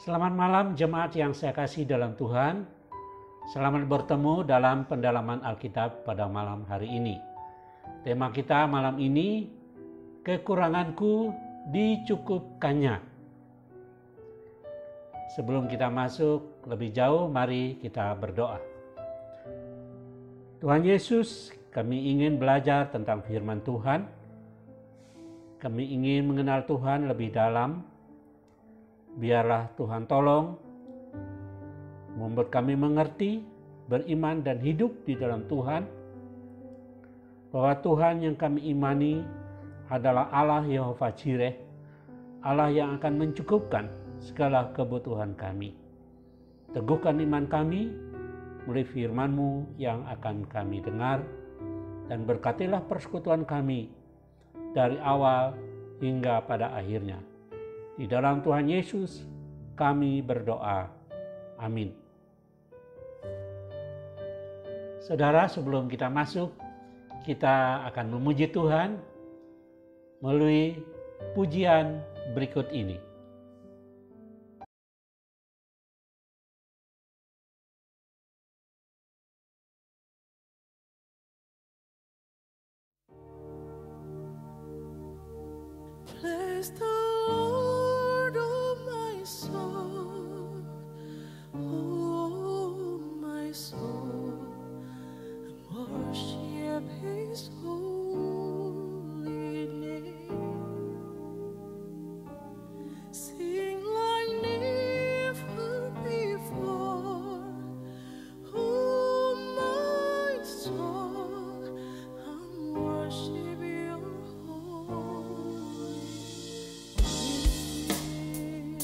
Selamat malam jemaat yang saya kasih dalam Tuhan. Selamat bertemu dalam pendalaman Alkitab pada malam hari ini. Tema kita malam ini, kekuranganku dicukupkannya. Sebelum kita masuk lebih jauh, mari kita berdoa. Tuhan Yesus, kami ingin belajar tentang firman Tuhan. Kami ingin mengenal Tuhan lebih dalam. Biarlah Tuhan tolong membuat kami mengerti, beriman dan hidup di dalam Tuhan, bahwa Tuhan yang kami imani adalah Allah Yehova Jireh, Allah yang akan mencukupkan segala kebutuhan kami. Teguhkan iman kami melalui firman-Mu yang akan kami dengar, dan berkatilah persekutuan kami dari awal hingga pada akhirnya. Di dalam Tuhan Yesus kami berdoa. Amin. Saudara, sebelum kita masuk, kita akan memuji Tuhan melalui pujian berikut ini. Bless the Lord, oh my soul, and worship His holy name. Sing like never before, oh my soul, and worship Your holy name.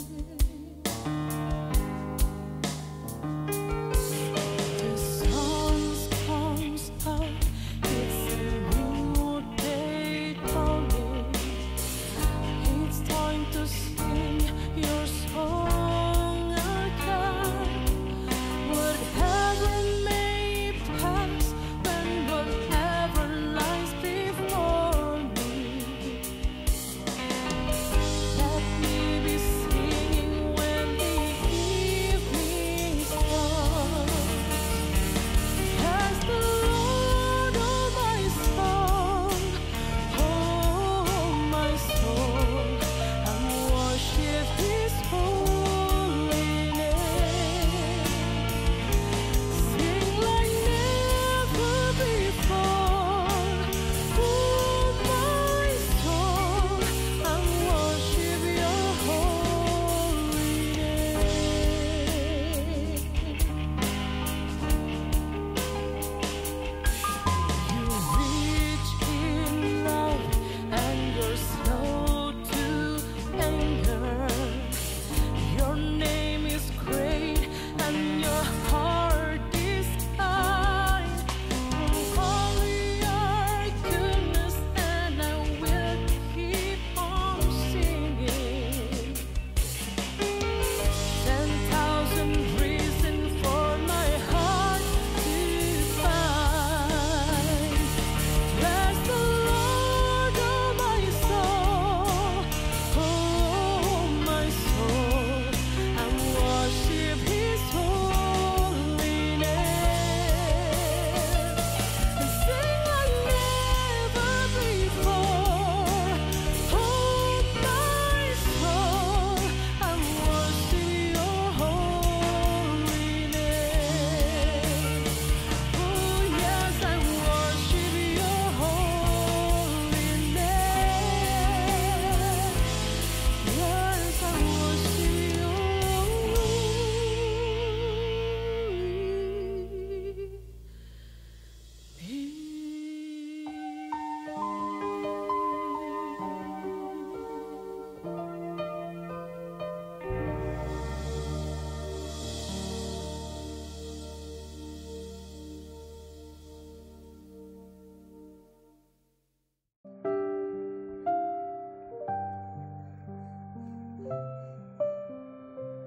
The sun comes up, it's a new day coming. It's time to sing Your song again. Whatever may pass, and whatever lies before me, let me be singing when the evening starts. Bless the Lord, oh my soul, and worship His holy name. Sing like never before, oh my soul, and worship Your holy name. You're rich in love and You're slow to anger. Your name is great and Your heart is kind. Holy are goodness, and I will keep on singing. 10,000 reasons for my heart to find. Bless the Lord, oh my soul, and worship His holy name. And sing like never before, oh my soul, and worship Your holy name. Oh yes, I worship Your holy name. Yes, I worship Your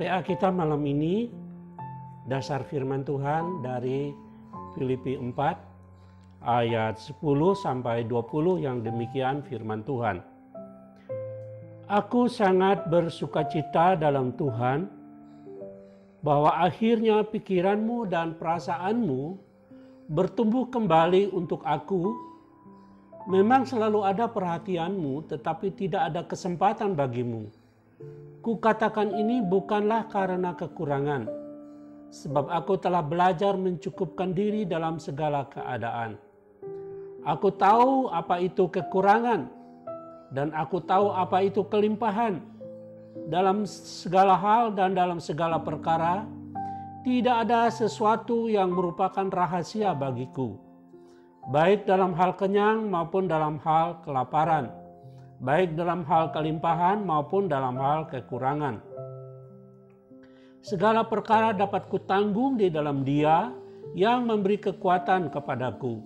PA kita malam ini, dasar firman Tuhan dari Filipi 4 ayat 10 sampai 20 yang demikian firman Tuhan. Aku sangat bersukacita dalam Tuhan bahwa akhirnya pikiranmu dan perasaanmu bertumbuh kembali untuk aku. Memang selalu ada perhatianmu, tetapi tidak ada kesempatan bagimu. Kukatakan ini bukanlah karena kekurangan, sebab aku telah belajar mencukupkan diri dalam segala keadaan. Aku tahu apa itu kekurangan, dan aku tahu apa itu kelimpahan. Dalam segala hal dan dalam segala perkara, tidak ada sesuatu yang merupakan rahasia bagiku, baik dalam hal kenyang maupun dalam hal kelaparan, baik dalam hal kelimpahan maupun dalam hal kekurangan. Segala perkara dapat kutanggung di dalam Dia yang memberi kekuatan kepadaku.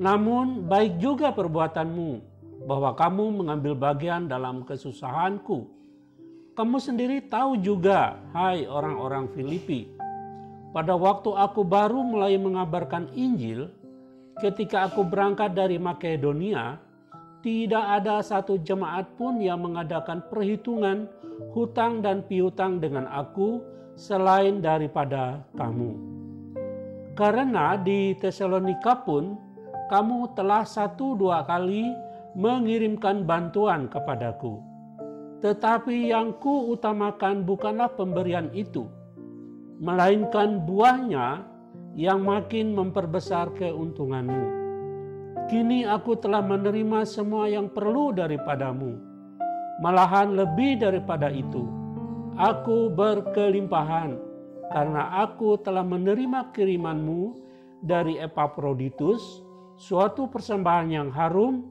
Namun baik juga perbuatanmu, bahwa kamu mengambil bagian dalam kesusahanku. Kamu sendiri tahu juga, hai orang-orang Filipi, pada waktu aku baru mulai mengabarkan Injil, ketika aku berangkat dari Makedonia, tidak ada satu jemaat pun yang mengadakan perhitungan hutang dan piutang dengan aku selain daripada kamu. Karena di Tesalonika pun kamu telah 1-2 kali mengirimkan bantuan kepadaku. Tetapi yang kuutamakan bukanlah pemberian itu, melainkan buahnya yang makin memperbesar keuntunganmu. Kini aku telah menerima semua yang perlu daripadamu, malahan lebih daripada itu. Aku berkelimpahan karena aku telah menerima kirimanmu dari Epaphroditus, suatu persembahan yang harum,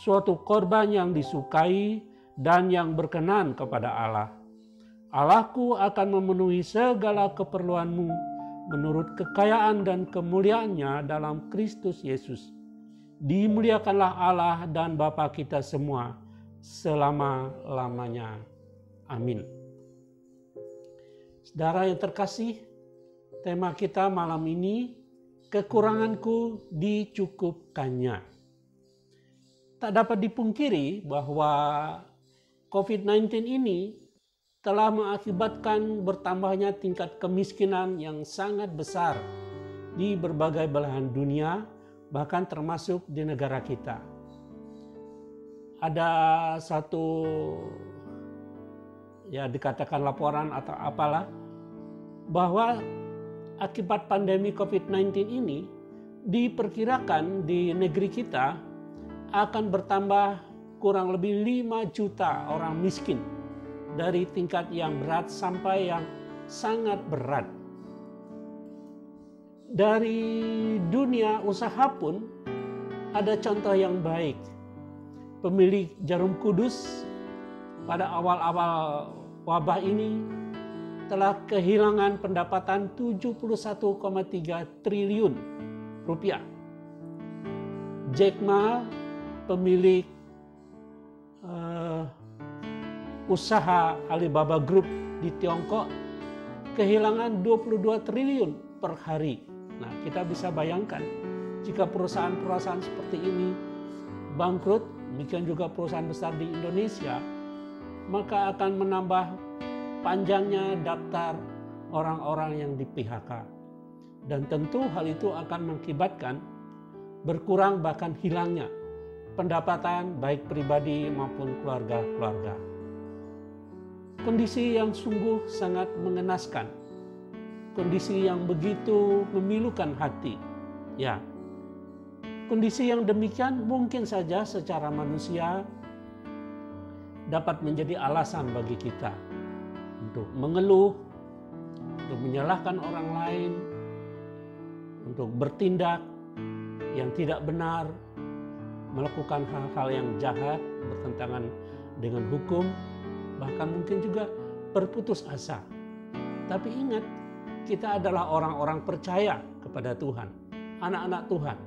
suatu korban yang disukai dan yang berkenan kepada Allah. Allahku akan memenuhi segala keperluanmu menurut kekayaan dan kemuliaannya dalam Kristus Yesus. Dimuliakanlah Allah dan Bapa kita semua selama-lamanya. Amin. Saudara yang terkasih, tema kita malam ini, kekuranganku dicukupkannya. Tak dapat dipungkiri bahwa COVID-19 ini telah mengakibatkan bertambahnya tingkat kemiskinan yang sangat besar di berbagai belahan dunia, bahkan termasuk di negara kita. Ada satu, ya dikatakan laporan atau apalah, bahwa akibat pandemi COVID-19 ini diperkirakan di negeri kita akan bertambah kurang lebih 5 juta orang miskin, dari tingkat yang berat sampai yang sangat berat. Dari dunia usaha pun ada contoh yang baik. Pemilik Jarum Kudus pada awal-awal wabah ini telah kehilangan pendapatan 71,3 triliun rupiah. Jack Ma, pemilik usaha Alibaba Group di Tiongkok, kehilangan 22 triliun per hari. Nah, kita bisa bayangkan jika perusahaan-perusahaan seperti ini bangkrut, demikian juga perusahaan besar di Indonesia, maka akan menambah panjangnya daftar orang-orang yang di PHK. Dan tentu hal itu akan mengakibatkan berkurang bahkan hilangnya pendapatan baik pribadi maupun keluarga-keluarga. Kondisi yang sungguh sangat mengenaskan. Kondisi yang begitu memilukan hati. Ya, kondisi yang demikian mungkin saja secara manusia dapat menjadi alasan bagi kita untuk mengeluh, untuk menyalahkan orang lain, untuk bertindak yang tidak benar, melakukan hal-hal yang jahat, bertentangan dengan hukum, bahkan mungkin juga berputus asa. Tapi ingat, kita adalah orang-orang percaya kepada Tuhan, anak-anak Tuhan.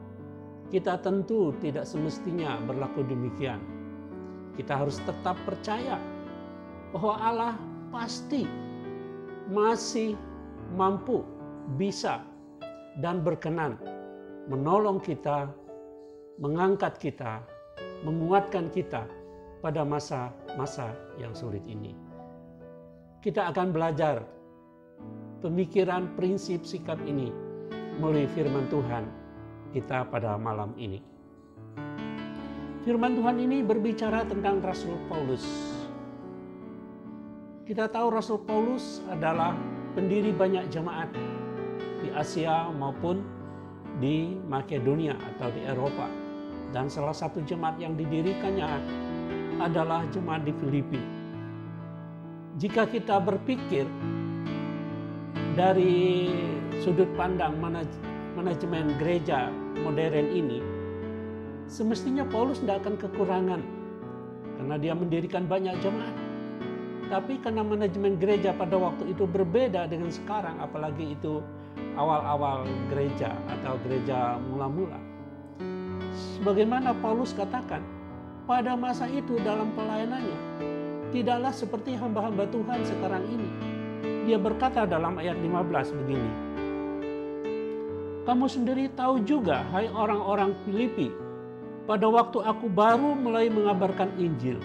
Kita tentu tidak semestinya berlaku demikian. Kita harus tetap percaya bahwa Allah pasti masih mampu, bisa, dan berkenan menolong kita, mengangkat kita, menguatkan kita pada masa-masa yang sulit ini. Kita akan belajar pemikiran, prinsip, sikap ini melalui firman Tuhan kita pada malam ini. Firman Tuhan ini berbicara tentang Rasul Paulus. Kita tahu Rasul Paulus adalah pendiri banyak jemaat di Asia maupun di Makedonia atau di Eropa. Dan salah satu jemaat yang didirikannya adalah jemaat di Filipi. Jika kita berpikir dari sudut pandang manajemen gereja modern ini, semestinya Paulus tidak akan kekurangan karena dia mendirikan banyak jemaat. Tapi karena manajemen gereja pada waktu itu berbeda dengan sekarang, apalagi itu awal-awal gereja atau gereja mula-mula. Sebagaimana Paulus katakan, pada masa itu dalam pelayanannya, tidaklah seperti hamba-hamba Tuhan sekarang ini. Dia berkata dalam ayat 15 begini, "Kamu sendiri tahu juga, hai orang-orang Filipi, pada waktu aku baru mulai mengabarkan Injil,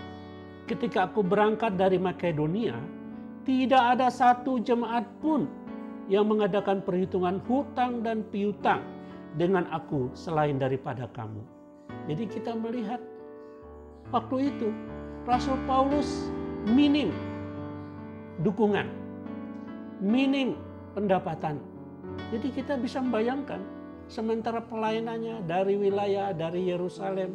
ketika aku berangkat dari Makedonia, tidak ada satu jemaat pun yang mengadakan perhitungan hutang dan piutang dengan aku selain daripada kamu." Jadi kita melihat waktu itu Rasul Paulus minim dukungan, minim pendapatan. Jadi kita bisa membayangkan sementara pelayanannya dari wilayah dari Yerusalem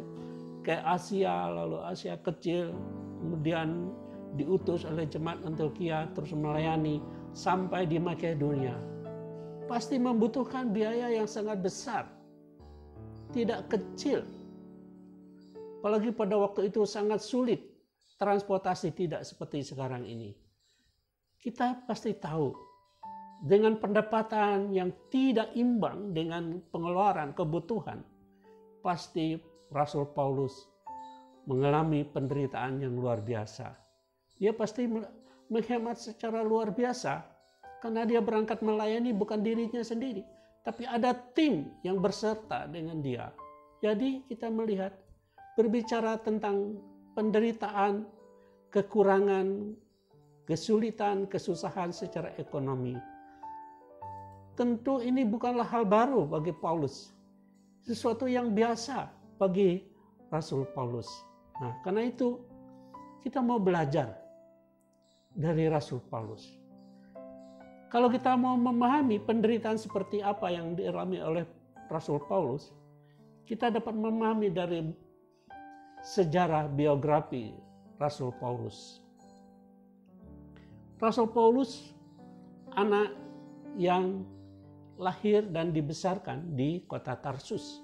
ke Asia, lalu Asia Kecil, kemudian diutus oleh jemaat Antioquia terus melayani sampai di Makedonia. Pasti membutuhkan biaya yang sangat besar, tidak kecil. Apalagi pada waktu itu sangat sulit, transportasi tidak seperti sekarang ini. Kita pasti tahu, dengan pendapatan yang tidak imbang dengan pengeluaran kebutuhan, pasti Rasul Paulus mengalami penderitaan yang luar biasa. Dia pasti menghemat secara luar biasa karena dia berangkat melayani bukan dirinya sendiri, tapi ada tim yang berserta dengan dia. Jadi kita melihat berbicara tentang penderitaan, kekurangan, kesulitan, kesusahan secara ekonomi. Tentu ini bukanlah hal baru bagi Paulus. Sesuatu yang biasa bagi Rasul Paulus. Nah, karena itu kita mau belajar dari Rasul Paulus. Kalau kita mau memahami penderitaan seperti apa yang dialami oleh Rasul Paulus, kita dapat memahami dari sejarah biografi Rasul Paulus. Rasul Paulus anak yang lahir dan dibesarkan di kota Tarsus.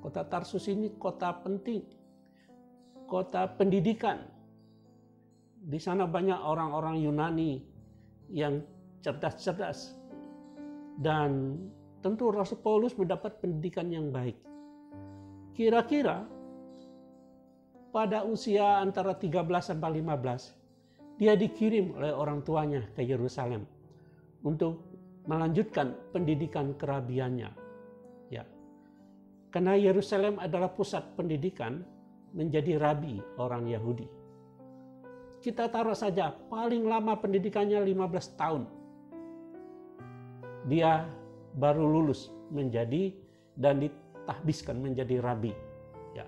Kota Tarsus ini kota penting, kota pendidikan. Di sana banyak orang-orang Yunani yang cerdas-cerdas. Dan tentu Rasul Paulus mendapat pendidikan yang baik. Kira-kira pada usia antara 13 sampai 15, dia dikirim oleh orang tuanya ke Yerusalem untuk melanjutkan pendidikan kerabiannya. Ya. Karena Yerusalem adalah pusat pendidikan, menjadi rabi orang Yahudi. Kita taruh saja paling lama pendidikannya 15 tahun. Dia baru lulus menjadi dan ditahbiskan menjadi rabi. Ya.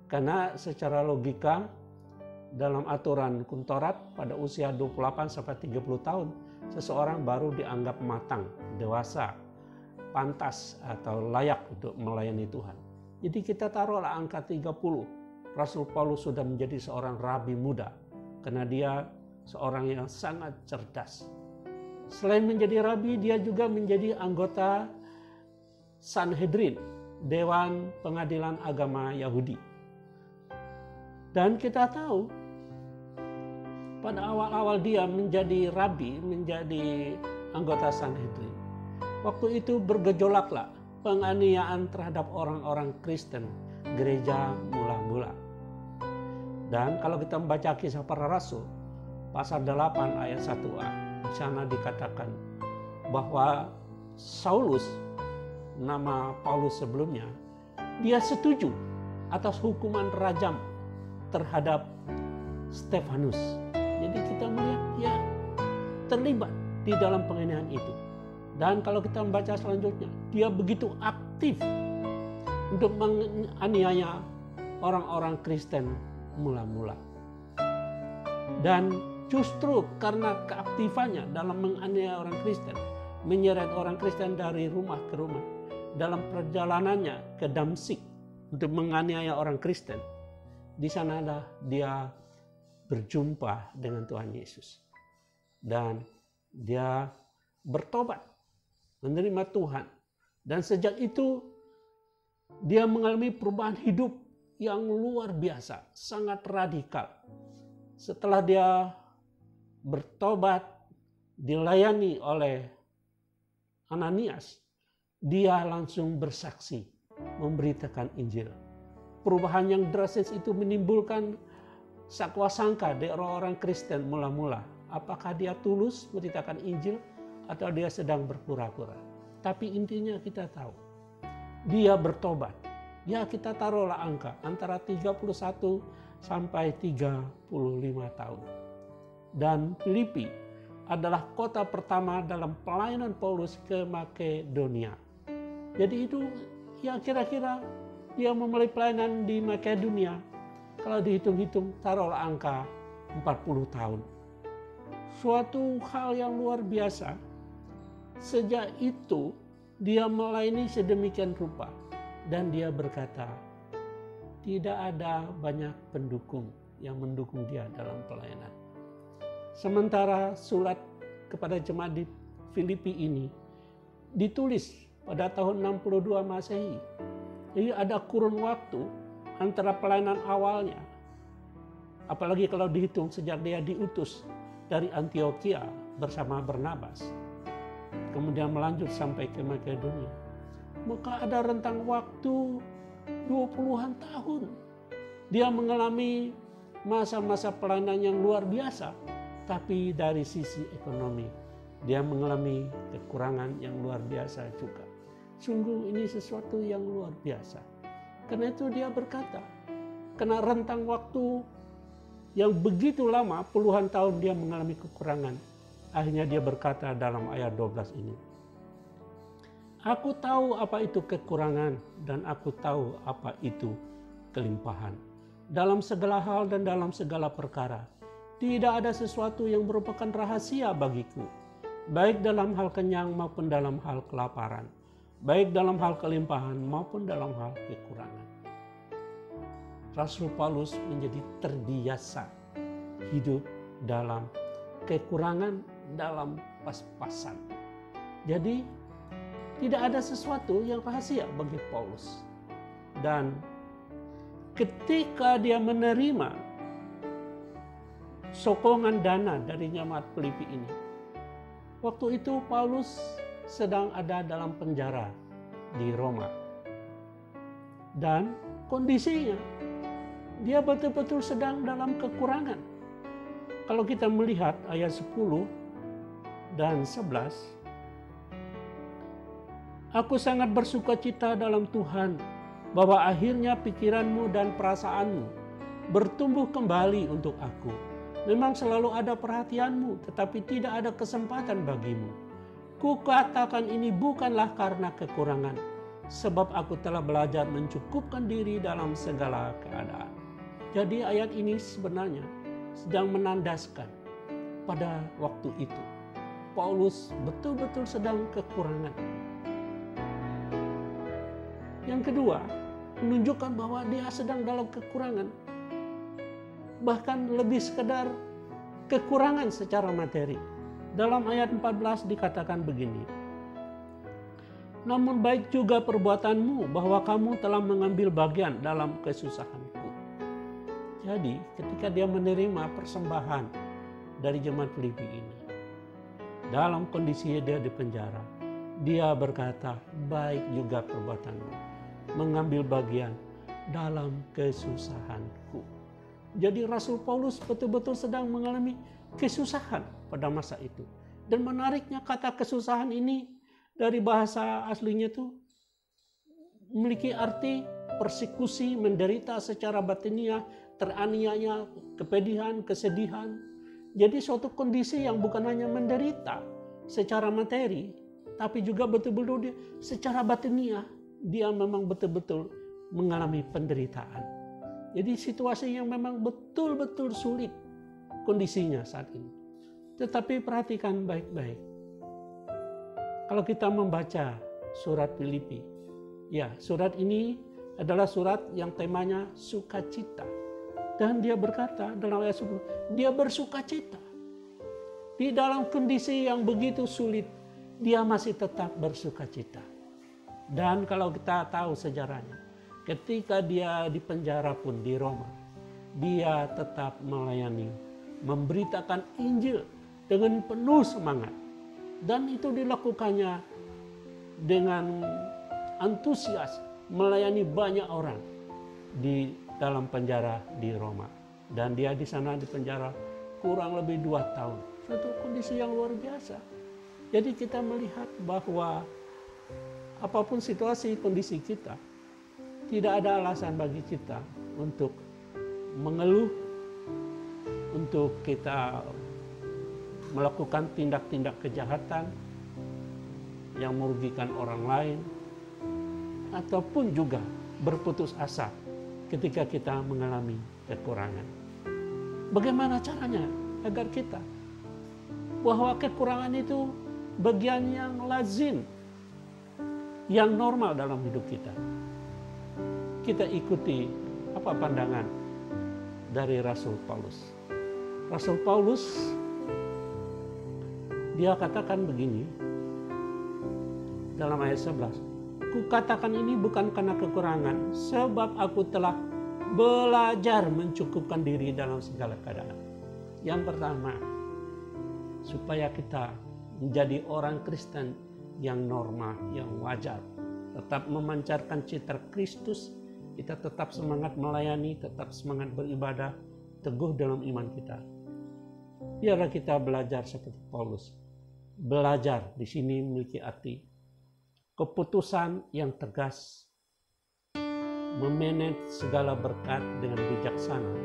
Karena secara logika dalam aturan Kuntorat pada usia 28 sampai 30 tahun seseorang baru dianggap matang, dewasa, pantas atau layak untuk melayani Tuhan. Jadi kita taruhlah angka 30. Rasul Paulus sudah menjadi seorang rabi muda karena dia seorang yang sangat cerdas. Selain menjadi rabi, dia juga menjadi anggota Sanhedrin, Dewan Pengadilan Agama Yahudi. Dan kita tahu pada awal-awal dia menjadi rabi, menjadi anggota Sanhedrin, waktu itu bergejolaklah penganiayaan terhadap orang-orang Kristen gereja mula-mula. Dan kalau kita membaca Kisah Para Rasul pasal 8 ayat 1a, di sana dikatakan bahwa Saulus, nama Paulus sebelumnya, dia setuju atas hukuman rajam terhadap Stefanus. Jadi kita melihat dia terlibat di dalam penganiayaan itu. Dan kalau kita membaca selanjutnya, dia begitu aktif untuk menganiaya orang-orang Kristen mula-mula. Dan justru karena keaktifannya dalam menganiaya orang Kristen, menyeret orang Kristen dari rumah ke rumah, dalam perjalanannya ke Damsyik untuk menganiaya orang Kristen, di sanalah dia berjumpa dengan Tuhan Yesus. Dan dia bertobat, menerima Tuhan. Dan sejak itu dia mengalami perubahan hidup yang luar biasa, sangat radikal. Setelah dia bertobat, dilayani oleh Ananias, dia langsung bersaksi, memberitakan Injil. Perubahan yang drastis itu menimbulkan sakwa sangka dari orang-orang Kristen mula-mula. Apakah dia tulus memberitakan Injil atau dia sedang berpura-pura? Tapi intinya kita tahu, dia bertobat. Ya, kita taruhlah angka antara 31 sampai 35 tahun. Dan Filipi adalah kota pertama dalam pelayanan Paulus ke Makedonia. Jadi itu ya kira-kira dia memulai pelayanan di Makedonia. Kalau dihitung-hitung taruhlah angka 40 tahun. Suatu hal yang luar biasa. Sejak itu dia melayani sedemikian rupa. Dan dia berkata, tidak ada banyak pendukung yang mendukung dia dalam pelayanan. Sementara surat kepada jemaat di Filipi ini ditulis pada tahun 62 Masehi. Jadi ada kurun waktu antara pelayanan awalnya, apalagi kalau dihitung sejak dia diutus dari Antioquia bersama Barnabas, kemudian melanjut sampai ke Makedonia. Maka ada rentang waktu 20-an tahun. Dia mengalami masa-masa pelayanan yang luar biasa. Tapi dari sisi ekonomi, dia mengalami kekurangan yang luar biasa juga. Sungguh ini sesuatu yang luar biasa. Karena itu dia berkata, karena rentang waktu yang begitu lama, puluhan tahun dia mengalami kekurangan. Akhirnya dia berkata dalam ayat 12 ini, aku tahu apa itu kekurangan dan aku tahu apa itu kelimpahan. Dalam segala hal dan dalam segala perkara, tidak ada sesuatu yang merupakan rahasia bagiku, baik dalam hal kenyang maupun dalam hal kelaparan, baik dalam hal kelimpahan maupun dalam hal kekurangan. Rasul Paulus menjadi terbiasa hidup dalam kekurangan, dalam pas-pasan. Jadi tidak ada sesuatu yang rahasia bagi Paulus. Dan ketika dia menerima sokongan dana dari jemaat Filipi ini, waktu itu Paulus sedang ada dalam penjara di Roma. Dan kondisinya, dia betul-betul sedang dalam kekurangan. Kalau kita melihat ayat 10 dan 11, aku sangat bersuka cita dalam Tuhan bahwa akhirnya pikiranmu dan perasaanmu bertumbuh kembali untuk aku. Memang selalu ada perhatianmu, tetapi tidak ada kesempatan bagimu. Kukatakan ini bukanlah karena kekurangan, sebab aku telah belajar mencukupkan diri dalam segala keadaan. Jadi ayat ini sebenarnya sedang menandaskan pada waktu itu Paulus betul-betul sedang kekurangan. Yang kedua, menunjukkan bahwa dia sedang dalam kekurangan. Bahkan lebih sekedar kekurangan secara materi. Dalam ayat 14 dikatakan begini, namun baik juga perbuatanmu bahwa kamu telah mengambil bagian dalam kesusahanku. Jadi ketika dia menerima persembahan dari jemaat Filipi ini, dalam kondisi dia di penjara, dia berkata, baik juga perbuatanmu, mengambil bagian dalam kesusahanku. Jadi Rasul Paulus betul-betul sedang mengalami kesusahan pada masa itu. Dan menariknya kata kesusahan ini dari bahasa aslinya itu memiliki arti persekusi, menderita secara batiniah, teraniaya, kepedihan, kesedihan. Jadi suatu kondisi yang bukan hanya menderita, secara materi, tapi juga betul-betul dia secara batiniah, dia memang betul-betul mengalami penderitaan. Jadi situasi yang memang betul-betul sulit kondisinya saat ini. Tetapi perhatikan baik-baik. Kalau kita membaca surat Filipi, ya surat ini adalah surat yang temanya sukacita. Dan dia berkata dalam ayat 10, dia bersukacita. Di dalam kondisi yang begitu sulit, dia masih tetap bersukacita. Dan kalau kita tahu sejarahnya, ketika dia di penjara pun di Roma, dia tetap melayani, memberitakan Injil dengan penuh semangat. Dan itu dilakukannya dengan antusias, melayani banyak orang di dalam penjara di Roma. Dan dia di sana di penjara kurang lebih 2 tahun. Suatu kondisi yang luar biasa. Jadi kita melihat bahwa apapun situasi kondisi kita, tidak ada alasan bagi kita untuk mengeluh, untuk kita melakukan tindak-tindak kejahatan yang merugikan orang lain, ataupun juga berputus asa ketika kita mengalami kekurangan. Bagaimana caranya agar kita bahwa kekurangan itu bagian yang lazim, yang normal dalam hidup kita. Kita ikuti apa pandangan dari Rasul Paulus. Rasul Paulus dia katakan begini dalam ayat 11. Kukatakan ini bukan karena kekurangan, sebab aku telah belajar mencukupkan diri dalam segala keadaan. Yang pertama, supaya kita menjadi orang Kristen yang normal, yang wajar, tetap memancarkan citra Kristus, kita tetap semangat melayani, tetap semangat beribadah, teguh dalam iman kita. Biarlah kita belajar seperti Paulus. Belajar di sini memiliki arti keputusan yang tegas, memanage segala berkat dengan bijaksana,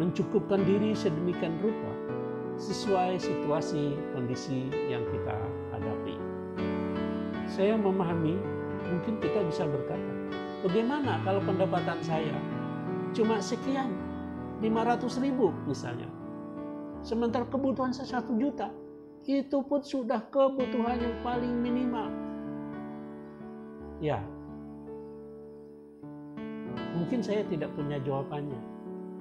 mencukupkan diri sedemikian rupa sesuai situasi kondisi yang kita hadapi. Saya memahami, mungkin kita bisa berkata, bagaimana kalau pendapatan saya cuma sekian, 500.000 misalnya, sementara kebutuhan saya 1 juta, itu pun sudah kebutuhan yang paling minimal. Ya, mungkin saya tidak punya jawabannya,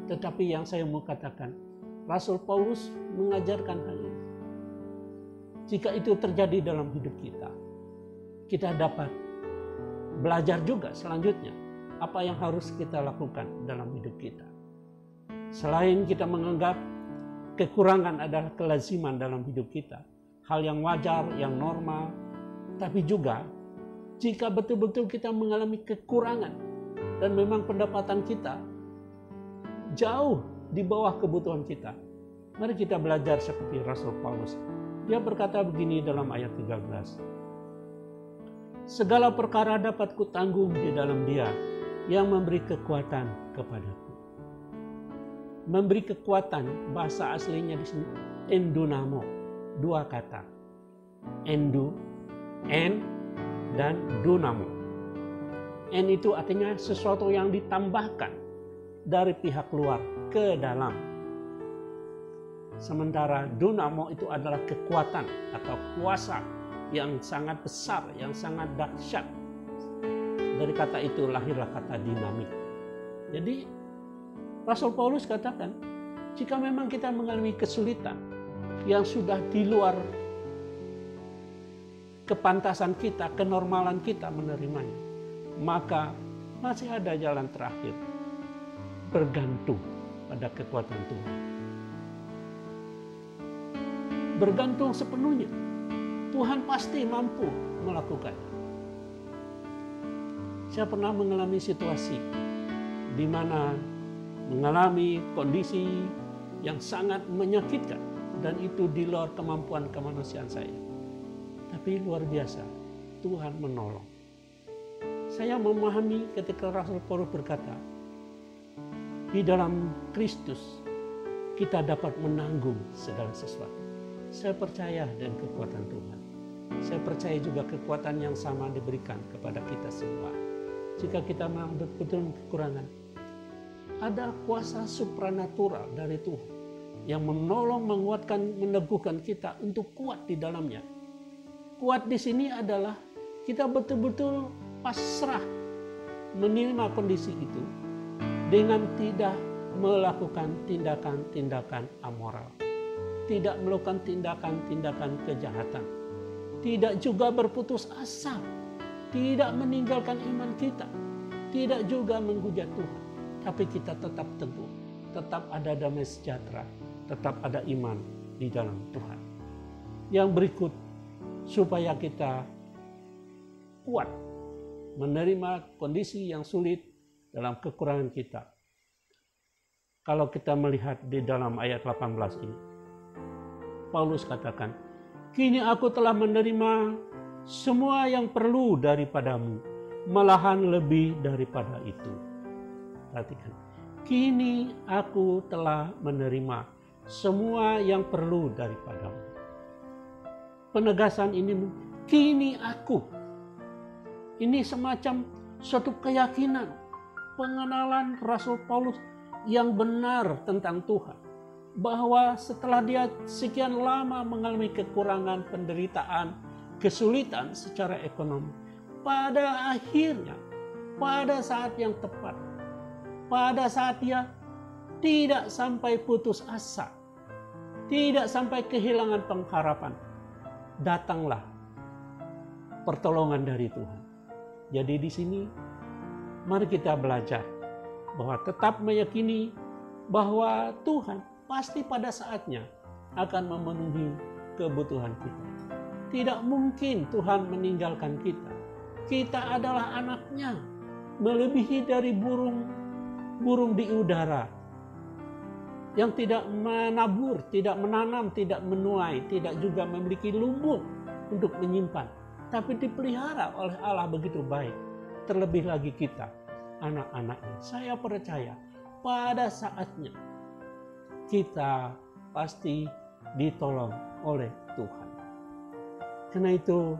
tetapi yang saya mau katakan, Rasul Paulus mengajarkan hal ini. Jika itu terjadi dalam hidup kita, kita dapat belajar juga selanjutnya apa yang harus kita lakukan dalam hidup kita. Selain kita menganggap kekurangan adalah kelaziman dalam hidup kita, hal yang wajar, yang normal, tapi juga jika betul-betul kita mengalami kekurangan dan memang pendapatan kita jauh di bawah kebutuhan kita, mari kita belajar seperti Rasul Paulus. Dia berkata begini dalam ayat 13. Segala perkara dapat kutanggung di dalam Dia yang memberi kekuatan kepadaku. Memberi kekuatan, bahasa aslinya di sini endunamo, 2 kata. Endu, en, dan dunamo. En itu artinya sesuatu yang ditambahkan dari pihak luar ke dalam. Sementara dunamo itu adalah kekuatan atau kuasa yang sangat besar, yang sangat dahsyat. Dari kata itu lahirlah kata dinamik. Jadi Rasul Paulus katakan, jika memang kita mengalami kesulitan yang sudah di luar kepantasan kita, kenormalan kita menerimanya, maka masih ada jalan terakhir, bergantung pada kekuatan Tuhan. Bergantung sepenuhnya, Tuhan pasti mampu melakukannya. Saya pernah mengalami situasi di mana mengalami kondisi yang sangat menyakitkan dan itu di luar kemampuan kemanusiaan saya. Tapi luar biasa, Tuhan menolong. Saya memahami ketika Rasul Paulus berkata, di dalam Kristus kita dapat menanggung segala sesuatu. Saya percaya dengan kekuatan Tuhan. Saya percaya juga kekuatan yang sama diberikan kepada kita semua. Jika kita memang betul kekurangan, ada kuasa supranatural dari Tuhan yang menolong, menguatkan, meneguhkan kita untuk kuat di dalamnya. Kuat di sini adalah kita betul-betul pasrah menerima kondisi itu dengan tidak melakukan tindakan-tindakan amoral, tidak melakukan tindakan-tindakan kejahatan, tidak juga berputus asa, tidak meninggalkan iman kita, tidak juga menghujat Tuhan, tapi kita tetap teguh, tetap ada damai sejahtera, tetap ada iman di dalam Tuhan. Yang berikut, supaya kita kuat menerima kondisi yang sulit dalam kekurangan kita. Kalau kita melihat di dalam ayat 18 ini, Paulus katakan, "Kini aku telah menerima semua yang perlu daripadamu, malahan lebih daripada itu." Perhatikan, kini aku telah menerima semua yang perlu daripadamu. Penegasan ini, kini aku. Ini semacam suatu keyakinan, pengenalan Rasul Paulus yang benar tentang Tuhan. Bahwa setelah dia sekian lama mengalami kekurangan, penderitaan, kesulitan secara ekonomi, pada akhirnya, pada saat yang tepat, pada saat dia tidak sampai putus asa, tidak sampai kehilangan pengharapan, datanglah pertolongan dari Tuhan. Jadi di sini mari kita belajar bahwa tetap meyakini bahwa Tuhan pasti pada saatnya akan memenuhi kebutuhan kita. Tidak mungkin Tuhan meninggalkan kita. Kita adalah anak-Nya, melebihi dari burung di udara yang tidak menabur, tidak menanam, tidak menuai, tidak juga memiliki lumbung untuk menyimpan, tapi dipelihara oleh Allah begitu baik. Terlebih lagi kita, anak-anaknya. Saya percaya pada saatnya kita pasti ditolong oleh Tuhan. Karena itu,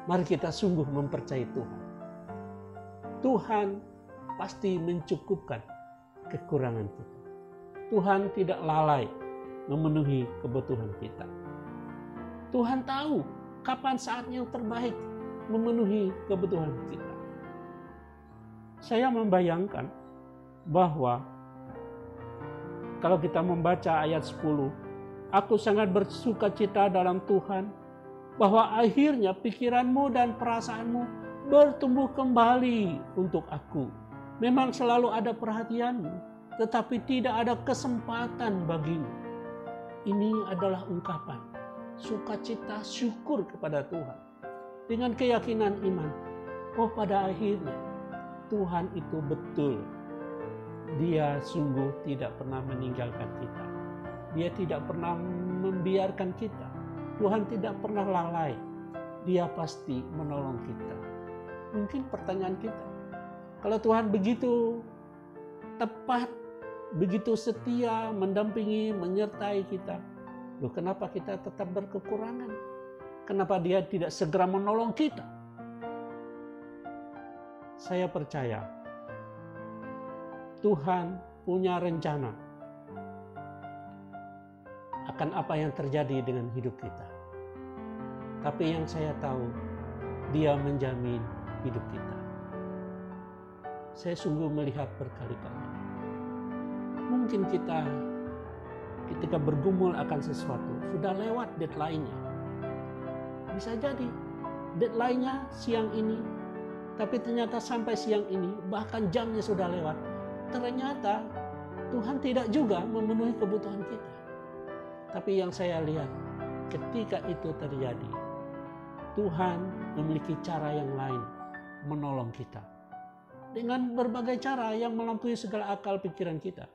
mari kita sungguh mempercayai Tuhan. Tuhan pasti mencukupkan kekurangan kita. Tuhan tidak lalai memenuhi kebutuhan kita. Tuhan tahu kapan saat yang terbaik memenuhi kebutuhan kita. Saya membayangkan bahwa kalau kita membaca ayat 10, aku sangat bersukacita dalam Tuhan bahwa akhirnya pikiranmu dan perasaanmu bertumbuh kembali untuk aku. Memang selalu ada perhatianmu, tetapi tidak ada kesempatan bagimu. Ini adalah ungkapan sukacita, syukur kepada Tuhan. Dengan keyakinan iman, pada akhirnya Tuhan itu betul. Dia sungguh tidak pernah meninggalkan kita. Dia tidak pernah membiarkan kita. Tuhan tidak pernah lalai. Dia pasti menolong kita. Mungkin pertanyaan kita, kalau Tuhan begitu tepat, begitu setia, mendampingi, menyertai kita, loh kenapa kita tetap berkekurangan? Kenapa Dia tidak segera menolong kita? Saya percaya Tuhan punya rencana akan apa yang terjadi dengan hidup kita. Tapi yang saya tahu, Dia menjamin hidup kita. Saya sungguh melihat berkali-kali. Mungkin kita ketika bergumul akan sesuatu, sudah lewat deadline-nya. Bisa jadi deadline-nya siang ini, tapi ternyata sampai siang ini, bahkan jamnya sudah lewat. Ternyata Tuhan tidak juga memenuhi kebutuhan kita. Tapi yang saya lihat, ketika itu terjadi, Tuhan memiliki cara yang lain menolong kita. Dengan berbagai cara yang melampaui segala akal pikiran kita.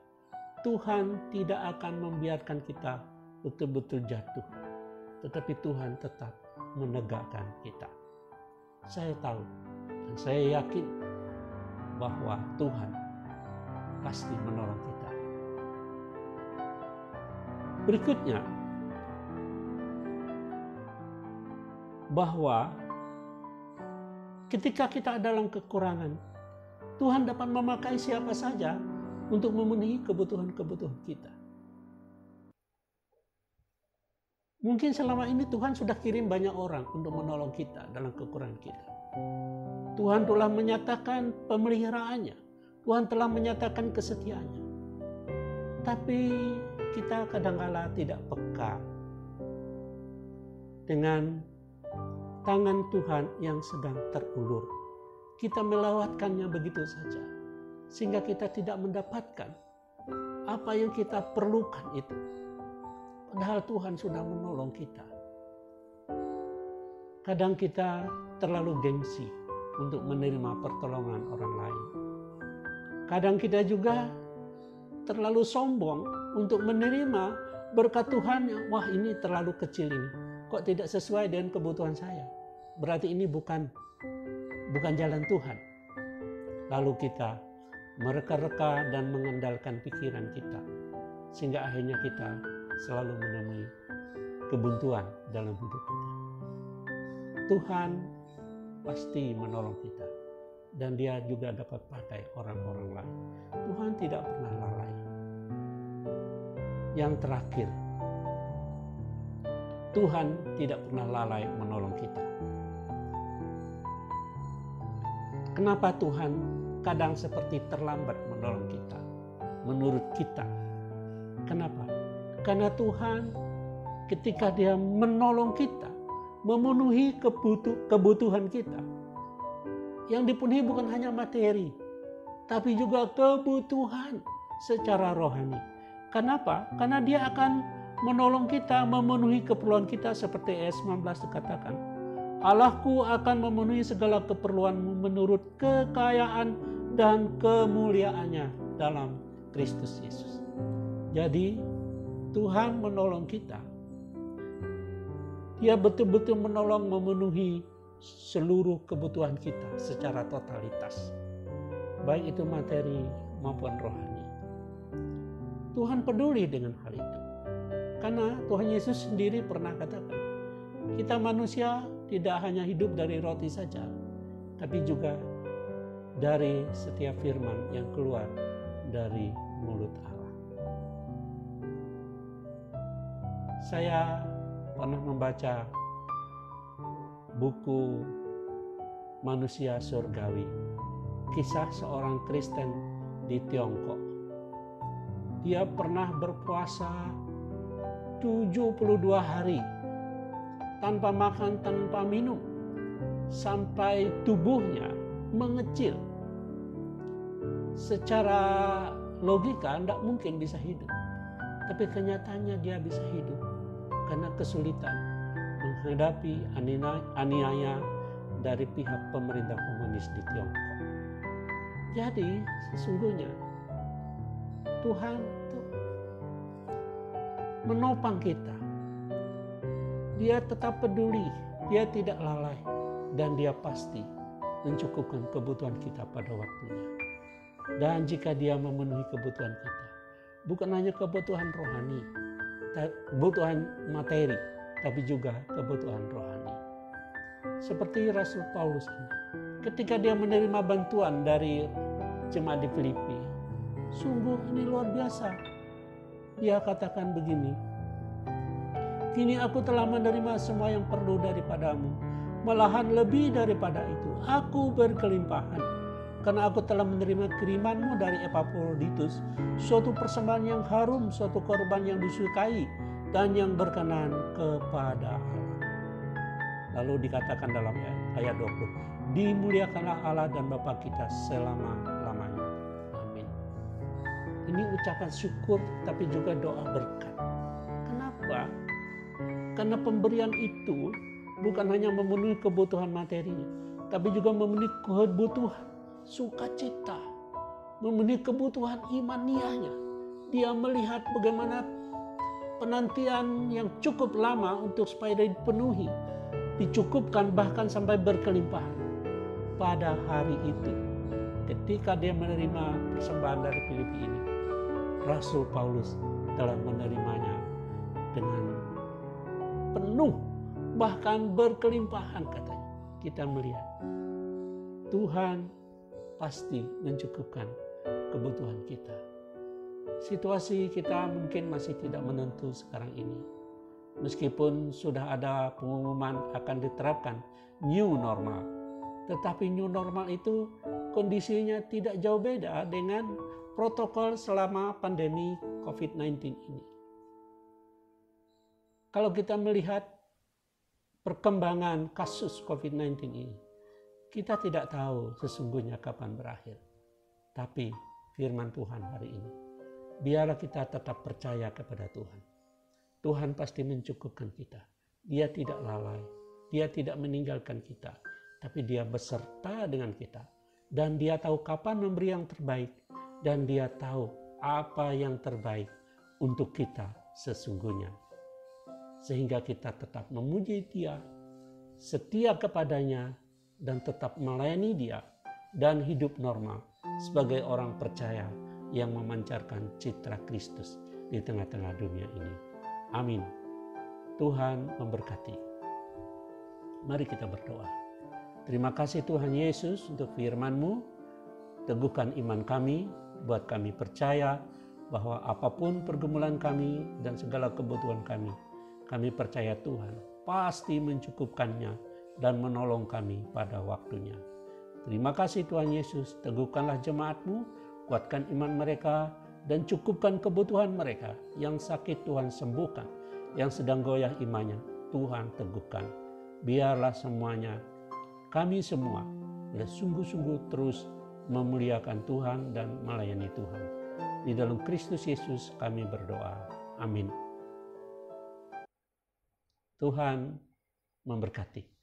Tuhan tidak akan membiarkan kita betul-betul jatuh. Tetapi Tuhan tetap menegakkan kita. Saya tahu dan saya yakin bahwa Tuhan pasti menolong kita. Berikutnya, bahwa ketika kita dalam kekurangan, Tuhan dapat memakai siapa saja untuk memenuhi kebutuhan-kebutuhan kita. Mungkin selama ini Tuhan sudah kirim banyak orang untuk menolong kita dalam kekurangan kita. Tuhan telah menyatakan pemeliharaannya. Tuhan telah menyatakan kesetiaannya. Tapi kita kadang-kala tidak peka dengan tangan Tuhan yang sedang terulur. Kita melewatkannya begitu saja, sehingga kita tidak mendapatkan apa yang kita perlukan itu. Padahal Tuhan sudah menolong kita. Kadang kita terlalu gengsi untuk menerima pertolongan orang lain. Kadang kita juga terlalu sombong untuk menerima berkat Tuhan yang, wah ini terlalu kecil ini. Kok tidak sesuai dengan kebutuhan saya? Berarti ini bukan jalan Tuhan. Lalu kita mereka-reka dan mengandalkan pikiran kita, sehingga akhirnya kita selalu menemui kebuntuan dalam hidup kita. Tuhan pasti menolong kita, dan Dia juga dapat pakai orang-orang lain. Tuhan tidak pernah lalai. Yang terakhir, Tuhan tidak pernah lalai menolong kita. Kenapa Tuhan kadang seperti terlambat menolong kita? Menurut kita. Kenapa? Karena Tuhan ketika Dia menolong kita, memenuhi kebutuhan kita. Yang dipenuhi bukan hanya materi, tapi juga kebutuhan secara rohani. Kenapa? Karena Dia akan menolong kita memenuhi keperluan kita seperti ayat 19 dikatakan. Allahku akan memenuhi segala keperluanmu menurut kekayaan dan kemuliaannya dalam Kristus Yesus. Jadi Tuhan menolong kita. Dia betul-betul menolong memenuhi seluruh kebutuhan kita secara totalitas. Baik itu materi maupun rohani. Tuhan peduli dengan hal itu. Karena Tuhan Yesus sendiri pernah katakan, kita manusia tidak hanya hidup dari roti saja, tapi juga dari setiap firman yang keluar dari mulut Allah. Saya pernah membaca buku Manusia Surgawi, kisah seorang Kristen di Tiongkok. Dia pernah berpuasa 72 hari tanpa makan, tanpa minum, sampai tubuhnya mengecil. Secara logika tidak mungkin bisa hidup, tapi kenyataannya dia bisa hidup karena kesulitan menghadapi aniaya dari pihak pemerintah komunis di Tiongkok. Jadi sesungguhnya Tuhan itu menopang kita. Dia tetap peduli, Dia tidak lalai, dan Dia pasti mencukupkan kebutuhan kita pada waktunya. Dan jika Dia memenuhi kebutuhan kita, bukan hanya kebutuhan rohani, kebutuhan materi, tapi juga kebutuhan rohani. Seperti Rasul Paulus ini, ketika dia menerima bantuan dari jemaat di Filipi, sungguh ini luar biasa. Dia katakan begini, kini aku telah menerima semua yang perlu daripadamu, malahan lebih daripada itu, aku berkelimpahan, karena aku telah menerima kirimanmu dari Epaphroditus, suatu persembahan yang harum, suatu korban yang disukai, dan yang berkenan kepada Allah. Lalu dikatakan dalam ayat 20, dimuliakanlah Allah dan Bapa kita selama-lamanya. Amin. Ini ucapan syukur tapi juga doa berkat. Kenapa? Karena pemberian itu bukan hanya memenuhi kebutuhan materinya, tapi juga memenuhi kebutuhan sukacita, memenuhi kebutuhan imaniahnya. Dia melihat bagaimana penantian yang cukup lama untuk supaya dipenuhi, dicukupkan bahkan sampai berkelimpahan. Pada hari itu, ketika dia menerima persembahan dari Filipi ini, Rasul Paulus telah menerimanya dengan penuh bahkan berkelimpahan katanya. Kita melihat Tuhan pasti mencukupkan kebutuhan kita. Situasi kita mungkin masih tidak menentu sekarang ini. Meskipun sudah ada pengumuman akan diterapkan new normal, tetapi new normal itu kondisinya tidak jauh beda dengan protokol selama pandemi COVID-19 ini. Kalau kita melihat perkembangan kasus COVID-19 ini, kita tidak tahu sesungguhnya kapan berakhir. Tapi firman Tuhan hari ini, biarlah kita tetap percaya kepada Tuhan. Tuhan pasti mencukupkan kita. Dia tidak lalai, Dia tidak meninggalkan kita, tapi Dia beserta dengan kita. Dan Dia tahu kapan memberi yang terbaik, dan Dia tahu apa yang terbaik untuk kita sesungguhnya. Sehingga kita tetap memuji Dia, setia kepadanya, dan tetap melayani Dia, dan hidup normal sebagai orang percaya yang memancarkan citra Kristus di tengah-tengah dunia ini. Amin. Tuhan memberkati. Mari kita berdoa. Terima kasih Tuhan Yesus untuk firman-Mu. Teguhkan iman kami, buat kami percaya bahwa apapun pergumulan kami dan segala kebutuhan kami percaya Tuhan pasti mencukupkannya dan menolong kami pada waktunya. Terima kasih Tuhan Yesus, teguhkanlah jemaat-Mu, kuatkan iman mereka, dan cukupkan kebutuhan mereka. Yang sakit Tuhan sembuhkan, yang sedang goyah imannya Tuhan teguhkan. Biarlah semuanya, kami semua, sungguh-sungguh terus memuliakan Tuhan dan melayani Tuhan. Di dalam Kristus Yesus kami berdoa. Amin. Tuhan memberkati.